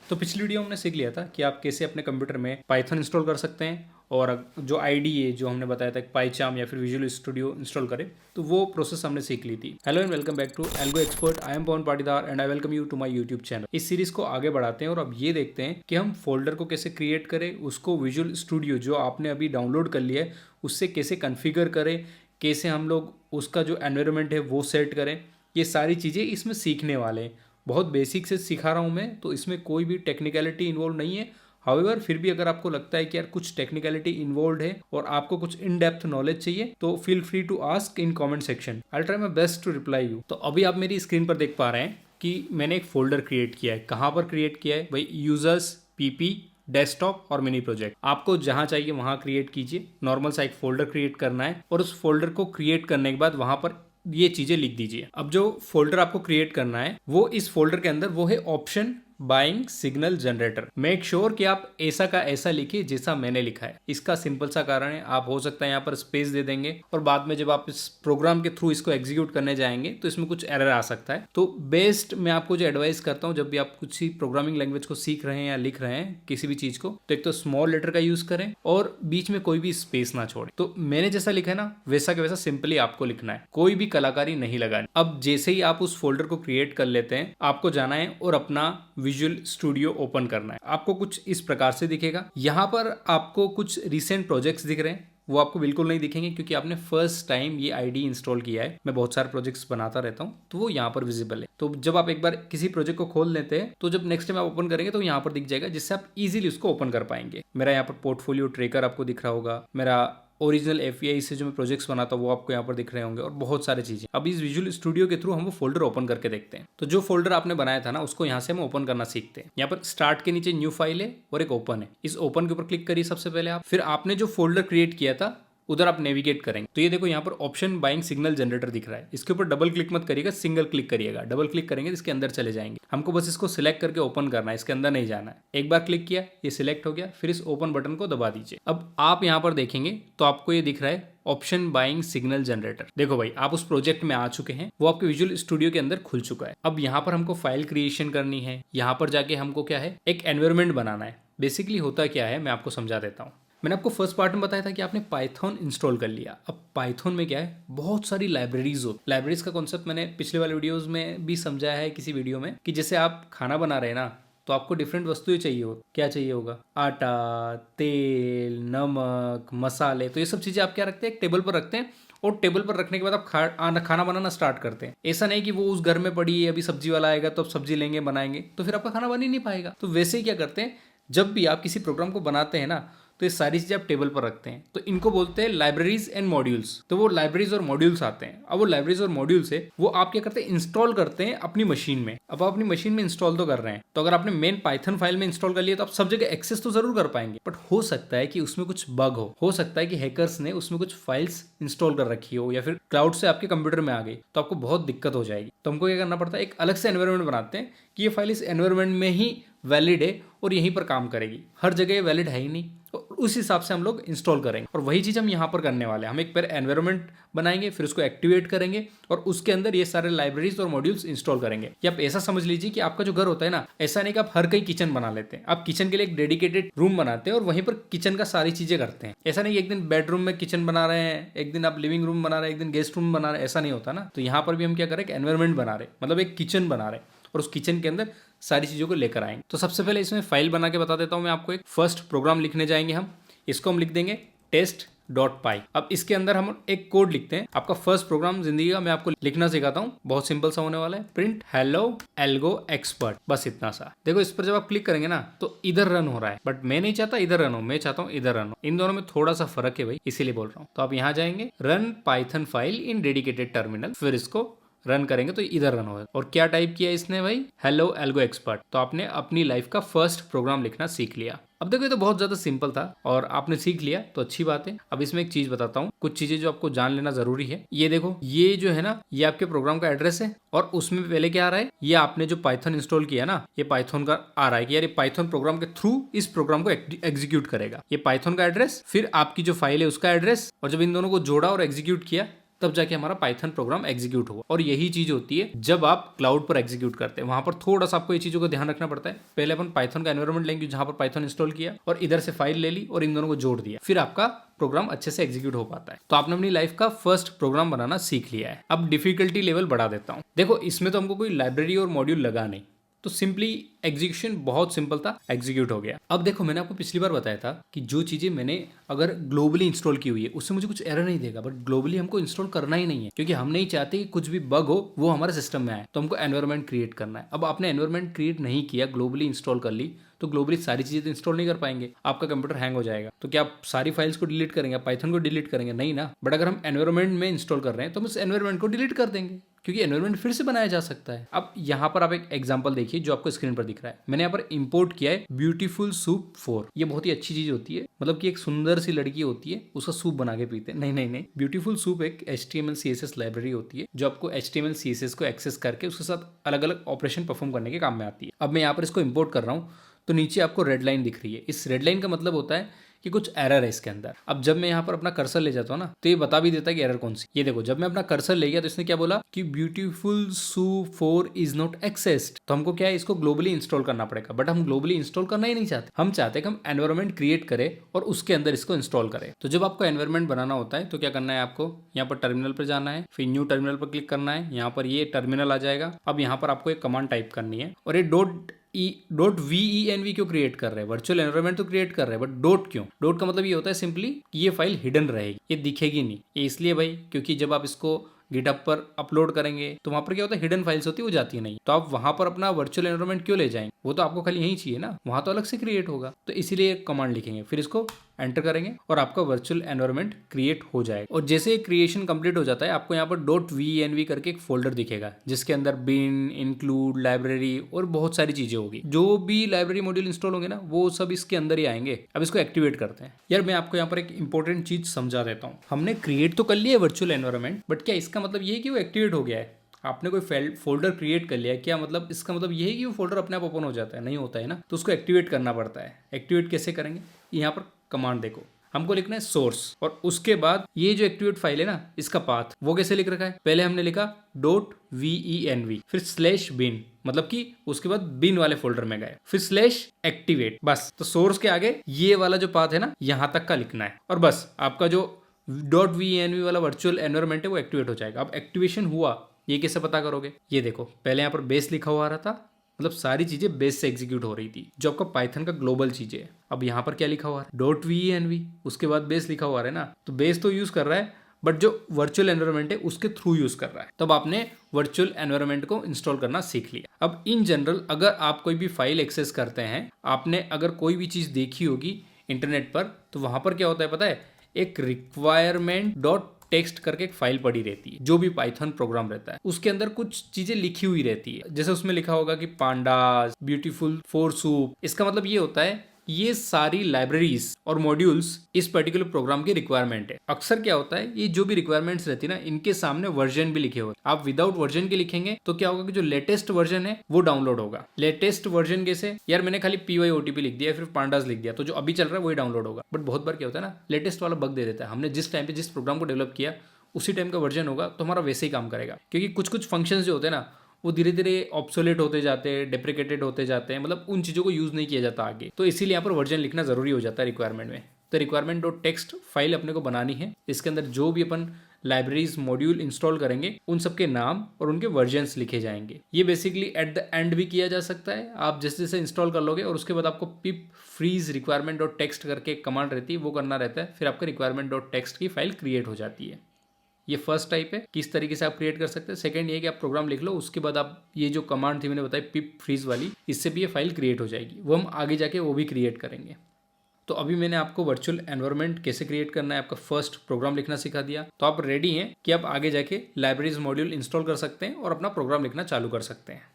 तो पिछली वीडियो हमने सीख लिया था कि आप कैसे अपने कंप्यूटर में पाइथन इंस्टॉल कर सकते हैं और जो आईडी है जो हमने बताया था पाइचार्म या फिर विजुअल स्टूडियो इंस्टॉल करें, तो वो प्रोसेस हमने सीख ली थी। Hello and welcome back to Algo Expert. I am Pawan Patidar and I welcome you to my YouTube channel. इस सीरीज को आगे बढ़ाते हैं और अब ये देखते हैं कि हम फोल्डर को कैसे क्रिएट करें, उसको विजुअल स्टूडियो जो आपने अभी डाउनलोड कर लिया है उससे कैसे कन्फिगर करें, कैसे हम लोग उसका जो एनवायरनमेंट है वो सेट करें। ये सारी चीज़ें इसमें सीखने वाले हैं। बहुत बेसिक से सिखा रहा हूँ मैं, तो इसमें कोई भी टेक्निकलिटी इन्वॉल्व नहीं है। हाउएवर फिर भी अगर आपको लगता है कि यार कुछ टेक्निकलिटी इन्वॉल्व है और आपको कुछ इन डेप्थ नॉलेज चाहिए तो feel free to ask in comment section. I try my best to reply you. तो अभी आप मेरी स्क्रीन पर देख पा रहे हैं कि मैंने एक फोल्डर क्रिएट किया है। कहाँ पर क्रिएट किया है भाई? यूजर्स, पीपी, डेस्कटॉप और मिनी प्रोजेक्ट। आपको जहां चाहिए वहां क्रिएट कीजिए। नॉर्मल सा एक फोल्डर क्रिएट करना है और उस फोल्डर को क्रिएट करने के बाद वहां पर ये चीजें लिख दीजिए। अब जो फोल्डर आपको क्रिएट करना है वो इस फोल्डर के अंदर वो है option buying signal generator. Make sure कि आप ऐसा का ऐसा लिखिए जैसा मैंने लिखा है। इसका सिंपल सा कारण है, आप हो सकता है यहाँ पर स्पेस दे देंगे और बाद में जब आप इस प्रोग्राम के थ्रू इसको एग्जीक्यूट करने जाएंगे तो इसमें कुछ एरर आ सकता है। तो बेस्ट मैं आपको जो एडवाइस करता हूँ, जब भी आप कुछ ही प्रोग्रामिंग लैंग्वेज को सीख रहे हैं या लिख रहे हैं किसी भी चीज को, तो एक तो स्मॉल लेटर का यूज करें और बीच में कोई भी स्पेस ना छोड़े। तो मैंने जैसा लिखा है ना वैसा के वैसा सिंपली आपको लिखना है, कोई भी कलाकारी नहीं लगानी। अब जैसे ही आप उस फोल्डर को क्रिएट कर लेते हैं, आपको जाना है और अपना विजुअल स्टूडियो ओपन करना है। आपको कुछ इस प्रकार से दिखेगा। यहाँ पर आपको कुछ रिसेंट प्रोजेक्ट्स दिख रहे हैं, वो आपको बिल्कुल नहीं दिखेंगे क्योंकि आपने फर्स्ट टाइम ये आईडी इंस्टॉल किया है। मैं बहुत सारे प्रोजेक्ट्स बनाता रहता हूँ तो वो यहाँ पर विजिबल है। तो जब आप एक बार किसी प्रोजेक्ट को खोल लेते हैं तो जब नेक्स्ट टाइम आप ओपन करेंगे तो यहाँ पर दिख जाएगा, जिससे आप इजीली उसको ओपन कर पाएंगे। मेरा यहाँ पर पोर्टफोलियो ट्रैकर आपको दिख रहा होगा, मेरा ओरिजिनल एफईआई से जो मैं प्रोजेक्ट्स बनाता हूँ वो आपको यहाँ पर दिख रहे होंगे और बहुत सारी चीजें। अब इस विजुअल स्टूडियो के थ्रू हम वो फोल्डर ओपन करके देखते हैं। तो जो फोल्डर आपने बनाया था ना उसको यहाँ से हम ओपन करना सीखते हैं। यहाँ पर स्टार्ट के नीचे न्यू फाइल है और एक ओपन है। इस ओपन के ऊपर क्लिक करिए सबसे पहले आप। फिर आपने जो फोल्डर क्रिएट किया था उधर आप नेविगेट करेंगे तो ये देखो यहाँ पर ऑप्शन बाइंग सिग्नल जनरेटर दिख रहा है। इसके ऊपर डबल क्लिक मत करिएगा, सिंगल क्लिक करिएगा। डबल क्लिक करेंगे तो इसके अंदर चले जाएंगे। हमको बस इसको सिलेक्ट करके ओपन करना है, इसके अंदर नहीं जाना है। एक बार क्लिक किया, ये सिलेक्ट हो गया, फिर इस ओपन बटन को दबा दीजिए। अब आप यहाँ पर देखेंगे तो आपको ये दिख रहा है ऑप्शन बाइंग सिग्नल जनरेटर। देखो भाई, आप उस प्रोजेक्ट में आ चुके हैं, वो आपके विजुअल स्टूडियो के अंदर खुल चुका है। अब यहाँ पर हमको फाइल क्रिएशन करनी है। यहाँ पर जाके हमको क्या है, एक एनवायरनमेंट बनाना है। बेसिकली होता क्या है मैं आपको समझा देता हूँ। मैंने आपको फर्स्ट पार्ट में बताया था कि आपने पाइथन इंस्टॉल कर लिया। अब पाइथन में क्या है, बहुत सारी लाइब्रेरीज हो। लाइब्रेरीज का कॉन्सेप्ट मैंने पिछले वाले वीडियोस में भी समझाया है किसी वीडियो में, कि जैसे आप खाना बना रहे हैं ना तो आपको डिफरेंट वस्तुएं चाहिए हो। क्या चाहिए होगा? आटा, तेल, नमक, मसाले। तो ये सब चीजें आप क्या रखते हैं, एक टेबल पर रखते हैं और टेबल पर रखने के बाद आप खाना बनाना स्टार्ट करते हैं। ऐसा नहीं कि वो उस घर में पड़ी है, अभी सब्जी वाला आएगा तो अब सब्जी लेंगे बनाएंगे, तो फिर आपका खाना बन ही नहीं पाएगा। तो वैसे ही क्या करते हैं, जब भी आप किसी प्रोग्राम को बनाते हैं ना तो ये सारी चीजें आप टेबल पर रखते हैं। तो इनको बोलते हैं लाइब्रेरीज एंड मॉड्यूल्स। तो वो लाइब्रेरीज और मॉड्यूल्स आते हैं। अब वो लाइब्रेरीज और मॉड्यूल्स है वो आप क्या करते हैं, इंस्टॉल करते हैं अपनी मशीन में। अब आप अपनी मशीन में इंस्टॉल तो कर रहे हैं, तो अगर आपने मेन पाइथन फाइल में इंस्टॉल कर लिया तो आप सब जगह एक्सेस तो जरूर कर पाएंगे, बट हो सकता है कि उसमें कुछ बग हो सकता है कि हैकर्स ने उसमें कुछ फाइल्स इंस्टॉल कर रखी हो या फिर क्लाउड से आपके कंप्यूटर में आ गई, तो आपको बहुत दिक्कत हो जाएगी। तो हमको क्या करना पड़ता है, एक अलग से एनवायरनमेंट बनाते हैं कि ये फाइल इस एनवायरनमेंट में ही वैलिड है और यहीं पर काम करेगी। हर जगह ये वैलिड है ही नहीं, और उस हिसाब से हम लोग इंस्टॉल करेंगे। और वही चीज़ हम यहाँ पर करने वाले हैं। हम एक बार एनवायरनमेंट बनाएंगे, फिर उसको एक्टिवेट करेंगे और उसके अंदर ये सारे लाइब्रेरीज और मॉड्यूल्स इंस्टॉल करेंगे। या आप ऐसा समझ लीजिए कि आपका जो घर होता है ना, ऐसा नहीं कि आप हर कहीं किचन बना लेते हैं। आप किचन के लिए एक डेडिकेटेड रूम बनाते हैं और वहीं पर किचन का सारी चीजें करते हैं। ऐसा नहीं एक दिन बेडरूम में किचन बना रहे हैं, एक दिन आप लिविंग रूम बना रहे हैं, एक दिन गेस्ट रूम बना रहे हैं, ऐसा नहीं होता ना। तो यहाँ पर भी हम क्या करें, एनवायरनमेंट बना रहे, मतलब एक किचन बना रहे और उस किचन के अंदर सारी चीजों को लेकर आएंगे। तो सबसे पहले इसमें फाइल बना के बता देता हूं मैं आपको। एक फर्स्ट प्रोग्राम लिखने जाएंगे हम, इसको हम लिख देंगे test.py। अब इसके अंदर हम एक कोड लिखते हैं। आपका फर्स्ट प्रोग्राम जिंदगी का मैं आपको लिखना सिखाता हूँ, बहुत सिंपल सा होने वाला है। प्रिंट हेलो एल्गो एक्सपर्ट, बस इतना सा। देखो इस पर जब आप क्लिक करेंगे ना तो इधर रन हो रहा है, बट मैं नहीं चाहता इधर रन हो, मैं चाहता हूँ इधर रन हो। इन दोनों में थोड़ा सा फर्क है भाई, इसीलिए बोल रहा हूँ। तो आप यहाँ जाएंगे, run Python file in dedicated terminal, फिर इसको रन करेंगे तो इधर रन होगा। और क्या टाइप किया इसने भाई, हेलो एल्गो एक्सपर्ट। तो आपने अपनी लाइफ का फर्स्ट प्रोग्राम लिखना सीख लिया। अब देखो ये तो बहुत ज्यादा सिंपल था और आपने सीख लिया तो अच्छी बात है। अब इसमें एक चीज बताता हूँ, कुछ चीजें जो आपको जान लेना जरूरी है। ये देखो, ये जो है ना, ये आपके प्रोग्राम का एड्रेस है और उसमें पहले क्या आ रहा है, ये आपने जो पाइथन इंस्टॉल किया ना, ये पाइथन का आ रहा है कि यार ये पाइथन प्रोग्राम के थ्रू इस प्रोग्राम को एग्जीक्यूट करेगा। ये पाइथन का एड्रेस, फिर आपकी जो फाइल है उसका एड्रेस, और जब इन दोनों को जोड़ा और एग्जीक्यूट किया तब जाके हमारा पाइथन प्रोग्राम एग्जीक्यूट होगा। और यही चीज होती है जब आप क्लाउड पर एग्जीक्यूट करते हैं, वहां पर थोड़ा सा आपको ये चीजों का ध्यान रखना पड़ता है। पहले अपन पाइथन का एनवायरमेंट लेंगे जहां पर पाइथन इंस्टॉल किया और इधर से फाइल ले ली और इन दोनों को जोड़ दिया, फिर आपका प्रोग्राम अच्छे से एग्जीक्यूट हो पाता है। तो आपने अपनी लाइफ का फर्स्ट प्रोग्राम बनाना सीख लिया है। अब डिफिकल्टी लेवल बढ़ा देता हूं। देखो, इसमें तो हमको कोई लाइब्रेरी और मॉड्यूल लगा नहीं, तो सिंपली एग्जीक्यूशन बहुत सिंपल था, एग्जीक्यूट हो गया। अब देखो, मैंने आपको पिछली बार बताया था कि जो चीजें मैंने अगर ग्लोबली इंस्टॉल की हुई है उससे मुझे कुछ एरर नहीं देगा, बट ग्लोबली हमको इंस्टॉल करना ही नहीं है, क्योंकि हम नहीं चाहते कि कुछ भी बग हो वो हमारे सिस्टम में आए। तो हमको एनवायरमेंट क्रिएट करना है। अब आपने एनवायरमेंट क्रिएट नहीं किया, ग्लोबली इंस्टॉल कर ली, तो ग्लोबली सारी चीजें तो इंस्टॉल नहीं कर पाएंगे, आपका कंप्यूटर हैंग हो जाएगा। तो क्या आप सारी फाइल्स को डिलीट करेंगे, पाइथन को डिलीट करेंगे? नहीं ना। बट अगर हम एनवायरमेंट में इंस्टॉल कर रहे हैं तो हम उस एनवायरमेंट को डिलीट कर देंगे, क्योंकि एनवायरमेंट फिर से बनाया जा सकता है। अब यहाँ पर आप एक एग्जांपल देखिए जो आपको स्क्रीन पर दिख रहा है। मैंने यहाँ पर इंपोर्ट किया है ब्यूटीफुल सूप 4। ये बहुत ही अच्छी चीज होती है, मतलब कि एक सुंदर सी लड़की होती है, उसका सूप बना के पीते हैं। नहीं, ब्यूटीफुल सूप एक HTML CSS लाइब्रेरी होती है जो आपको HTML CSS को एक्सेस करके उसके साथ अलग अलग ऑपरेशन परफॉर्म करने के काम में आती है। अब मैं यहाँ पर इसको इंपोर्ट कर रहा हूँ, तो नीचे आपको रेड लाइन दिख रही है। इस रेड लाइन का मतलब होता है कि कुछ एरर है इसके अंदर। अब जब मैं यहाँ पर अपना कर्सर ले जाता हूँ ना, तो ये बता भी देता है कि एरर कौन सी। ये देखो, जब मैं अपना कर्सर ले गया तो इसने क्या बोला कि beautiful soup 4 is not accessed. तो हमको क्या है, इसको ग्लोबली इंस्टॉल करना पड़ेगा, बट हम ग्लोबली इंस्टॉल करना ही नहीं चाहते। हम चाहते हैं कि हम एनवायरमेंट क्रिएट करें और उसके अंदर इसको इंस्टॉल करें। तो जब आपको एनवायरमेंट बनाना होता है तो क्या करना है, आपको यहाँ पर टर्मिनल पर जाना है, फिर न्यू टर्मिनल पर क्लिक करना है। यहाँ पर ये टर्मिनल आ जाएगा। अब यहाँ पर आपको एक कमांड टाइप करनी है, और ये .venv क्यों क्रिएट कर रहे हैं? वर्चुअल एनवायरनमेंट तो क्रिएट कर रहे हैं, बट डॉट क्यों? डॉट का मतलब ये होता है सिंपली कि ये फाइल हिडन रहेगी, ये दिखेगी नहीं। ये इसलिए भाई, क्योंकि जब आप इसको गिटहब पर अपलोड करेंगे तो वहां पर क्या होता है, हिडन फाइल्स होती है, वो जाती है नहीं। तो आप वहां पर अपना वर्चुअल एनवायरनमेंट क्यों ले जाएंगे? वो तो आपको खाली यही चाहिए ना, वहां तो अलग से क्रिएट होगा। तो इसीलिए कमांड लिखेंगे, फिर इसको एंटर करेंगे और आपका वर्चुअल एनवायरनमेंट क्रिएट हो जाएगा। और जैसे क्रिएशन कंप्लीट हो जाता है, आपको यहाँ पर .venv करके एक फोल्डर दिखेगा जिसके अंदर बिन, इंक्लूड, लाइब्रेरी और बहुत सारी चीजें होगी। जो भी लाइब्रेरी मॉड्यूल इंस्टॉल होंगे ना, वो सब इसके अंदर ही आएंगे। अब इसको एक्टिवेट करते हैं। यार, मैं आपको यहाँ पर एक इंपॉर्टेंट चीज समझा देता हूँ। हमने क्रिएट तो कर लिया है वर्चुअल एनवायरनमेंट, बट क्या इसका मतलब ये है कि वो एक्टिवेट हो गया है? आपने कोई फोल्डर क्रिएट कर लिया है, क्या मतलब इसका मतलब ये है कि वो फोल्डर अपने आप ओपन हो जाता है? नहीं होता है ना। तो उसको एक्टिवेट करना पड़ता है। एक्टिवेट कैसे करेंगे? यहाँ पर कमांड देखो, हमको लिखना है सोर्स, और उसके बाद ये जो एक्टिवेट फाइल है ना, इसका पाथ वो कैसे लिख रखा है? पहले हमने लिखा .venv, फिर /bin, मतलब कि उसके बाद बिन वाले फोल्डर में गए, फिर /activate। बस, तो सोर्स के आगे ये वाला जो पाथ है ना, यहां तक का लिखना है, और बस आपका जो .venv वाला वर्चुअल एनवायरनमेंट है वो एक्टिवेट हो जाएगा। अब एक्टिवेशन हुआ, ये कैसे पता करोगे? ये देखो, पहले यहाँ पर बेस लिखा हुआ रहा था, मतलब सारी चीजें बेस से एग्जीक्यूट हो रही थी, जो आपका पाइथन का ग्लोबल चीजें है। अब यहाँ पर क्या लिखा हुआ है? .venv, उसके बाद बेस लिखा हुआ है ना, तो बेस तो यूज कर रहा है, बट जो वर्चुअल एनवायरनमेंट है उसके थ्रू यूज कर रहा है। तब आपने वर्चुअल एनवायरनमेंट को इंस्टॉल करना सीख लिया। अब इन जनरल अगर आप कोई भी फाइल एक्सेस करते हैं, आपने अगर कोई भी चीज देखी होगी इंटरनेट पर, तो वहां पर क्या होता है पता है? एक requirement.txt करके एक फाइल पड़ी रहती है। जो भी पाइथन प्रोग्राम रहता है उसके अंदर कुछ चीजें लिखी हुई रहती है, जैसे उसमें लिखा होगा कि पांडास, ब्यूटीफुल 4 सूप। इसका मतलब ये होता है ये सारी लाइब्रेरीज और मॉड्यूल्स इस पर्टिकुलर प्रोग्राम की रिक्वायरमेंट है। अक्सर क्या होता है, ये जो भी रिक्वायरमेंट्स रहती है ना, इनके सामने वर्जन भी लिखे होते हैं। आप विदाउट वर्जन के लिखेंगे तो क्या होगा कि जो लेटेस्ट वर्जन है वो डाउनलोड होगा। लेटेस्ट वर्जन कैसे? यार, मैंने खाली PYOTP लिख दिया, फिर पांडास लिख दिया, तो जो अभी चल रहा है वही डाउनलोड होगा। बट बहुत बार क्या होता है ना, लेटेस्ट वाला बग दे देता है। हमने जिस टाइम पे जिस प्रोग्राम को डेवलप किया उसी टाइम का वर्जन होगा, तो हमारा वैसे ही काम करेगा। क्योंकि कुछ कुछ फंक्शंस जो होते हैं ना, वो धीरे धीरे ऑब्सोलेट होते जाते हैं, डेप्रिकेटेड होते जाते हैं, मतलब उन चीज़ों को यूज़ नहीं किया जाता आगे। तो इसीलिए यहाँ पर वर्जन लिखना जरूरी हो जाता है रिक्वायरमेंट में। तो requirement.txt फाइल अपने को बनानी है। इसके अंदर जो भी अपन लाइब्रेरीज मॉड्यूल इंस्टॉल करेंगे उन सबके नाम और उनके वर्जन्स लिखे जाएंगे। ये बेसिकली एट द एंड भी किया जा सकता है। आप जैसे जैसे इंस्टॉल कर लोगे और उसके बाद आपको pip freeze requirement.txt करके एक कमांड रहती है, वो करना रहता है, फिर आपका requirement.txt की फाइल क्रिएट हो जाती है। ये फर्स्ट टाइप है, किस तरीके से आप क्रिएट कर सकते हैं। सेकंड ये कि आप प्रोग्राम लिख लो, उसके बाद आप ये जो कमांड थी मैंने बताई पिप फ्रीज वाली, इससे भी ये फाइल क्रिएट हो जाएगी। वो हम आगे जाके वो भी क्रिएट करेंगे। तो अभी मैंने आपको वर्चुअल एनवायरनमेंट कैसे क्रिएट करना है, आपका फर्स्ट प्रोग्राम लिखना सिखा दिया। तो आप रेडी हैं कि आप आगे जाके लाइब्रेरीज मॉड्यूल इंस्टॉल कर सकते हैं और अपना प्रोग्राम लिखना चालू कर सकते हैं।